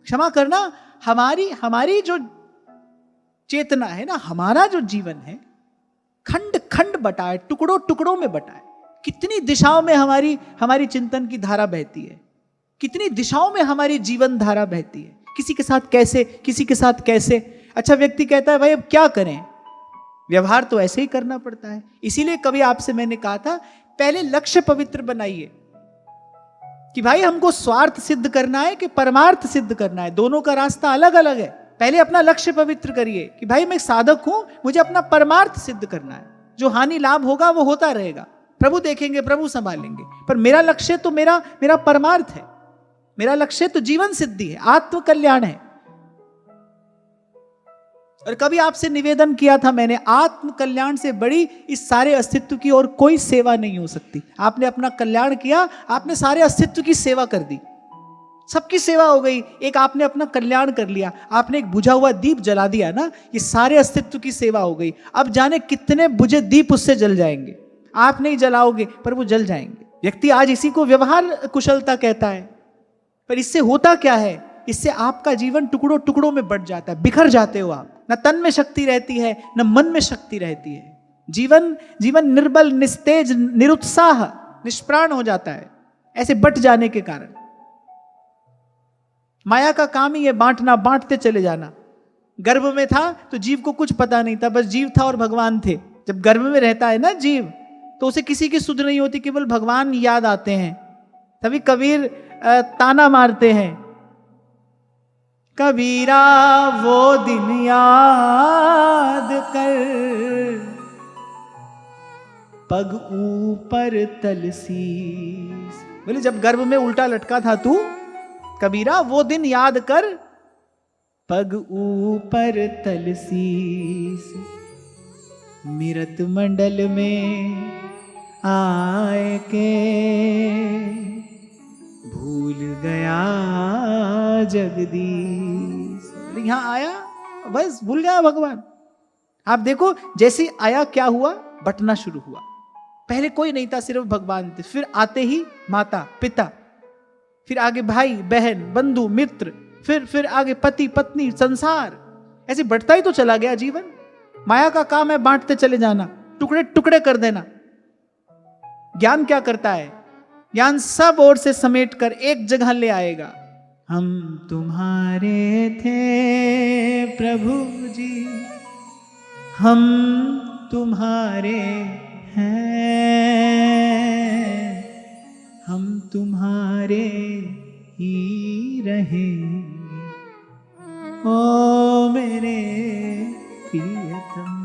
क्षमा करना हमारी हमारी जो चेतना है ना, हमारा जो जीवन है, खंड खंड बटा है, टुकड़ों टुकड़ों में बटा है। कितनी दिशाओं में हमारी हमारी चिंतन की धारा बहती है, कितनी दिशाओं में हमारी जीवन धारा बहती है, किसी के साथ कैसे, किसी के साथ कैसे। अच्छा, व्यक्ति कहता है भाई अब क्या करें, व्यवहार तो ऐसे ही करना पड़ता है। इसीलिए कभी आपसे मैंने कहा था, पहले लक्ष्य पवित्र बनाइए कि भाई हमको स्वार्थ सिद्ध करना है कि परमार्थ सिद्ध करना है, दोनों का रास्ता अलग अलग है। पहले अपना लक्ष्य पवित्र करिए कि भाई मैं साधक हूं, मुझे अपना परमार्थ सिद्ध करना है, जो हानि लाभ होगा वो होता रहेगा, प्रभु देखेंगे, प्रभु संभालेंगे, पर मेरा लक्ष्य तो मेरा परमार्थ है, मेरा लक्ष्य तो जीवन सिद्धि है, आत्म कल्याण है। और कभी आपसे निवेदन किया था मैंने, आत्म कल्याण से बड़ी इस सारे अस्तित्व की और कोई सेवा नहीं हो सकती। आपने अपना कल्याण किया, आपने सारे अस्तित्व की सेवा कर दी, सबकी सेवा हो गई। एक आपने अपना कल्याण कर लिया, आपने एक बुझा हुआ दीप जला दिया ना, ये सारे अस्तित्व की सेवा हो गई। अब जाने कितने बुझे दीप उससे जल जाएंगे, आप नहीं जलाओगे पर वो जल जाएंगे। व्यक्ति आज इसी को व्यवहार कुशलता कहता है, पर इससे होता क्या है, इससे आपका जीवन टुकड़ों टुकड़ों में बट जाता है, बिखर जाते हो आप, न तन में शक्ति रहती है न मन में शक्ति रहती है। जीवन निर्बल, निस्तेज, निरुत्साह, निष्प्राण हो जाता है ऐसे बट जाने के कारण। माया का काम ही है बांटना, बांटते चले जाना। गर्भ में था तो जीव को कुछ पता नहीं था, बस जीव था और भगवान थे। जब गर्भ में रहता है ना जीव, तो उसे किसी की सुध नहीं होती, केवल भगवान याद आते हैं। तभी कबीर ताना मारते हैं, कबीरा वो दिन याद कर, पग ऊपर तलसीस। बोले जब गर्भ में उल्टा लटका था तू, कबीरा वो दिन याद कर, पग ऊपर तलसीस। मिरत मंडल में आए के, भूल गया जगदीश। यहां आया बस भूल गया भगवान। आप देखो जैसे आया क्या हुआ, बटना शुरू हुआ। पहले कोई नहीं था, सिर्फ भगवान थे। फिर आते ही माता पिता, फिर आगे भाई बहन बंधु मित्र, फिर आगे पति पत्नी संसार, ऐसे बढ़ता ही तो चला गया जीवन। माया का काम है बांटते चले जाना, टुकड़े टुकड़े कर देना। ज्ञान क्या करता है, ज्ञान सब ओर से समेट कर एक जगह ले आएगा। हम तुम्हारे थे प्रभु जी, हम तुम्हारे हैं, हम तुम्हारे ही रहेंगे, ओ मेरे प्रियतम।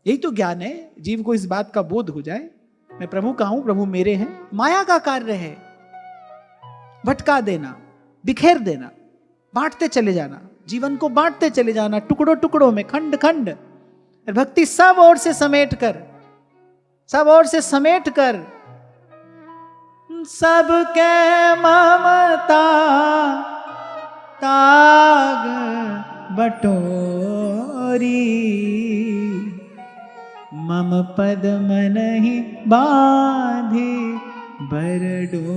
यही तो ज्ञान है, जीव को इस बात का बोध हो जाए मैं प्रभु का हूं, प्रभु मेरे हैं। माया का कार्य है भटका देना, बिखेर देना, बांटते चले जाना, जीवन को बांटते चले जाना टुकड़ों टुकड़ों में, खंड खंड। भक्ति सब ओर से समेट कर, सब ओर से समेट कर, सबके ममता ताग बटोरी, मम पद मनहि बांधे बरडोरी।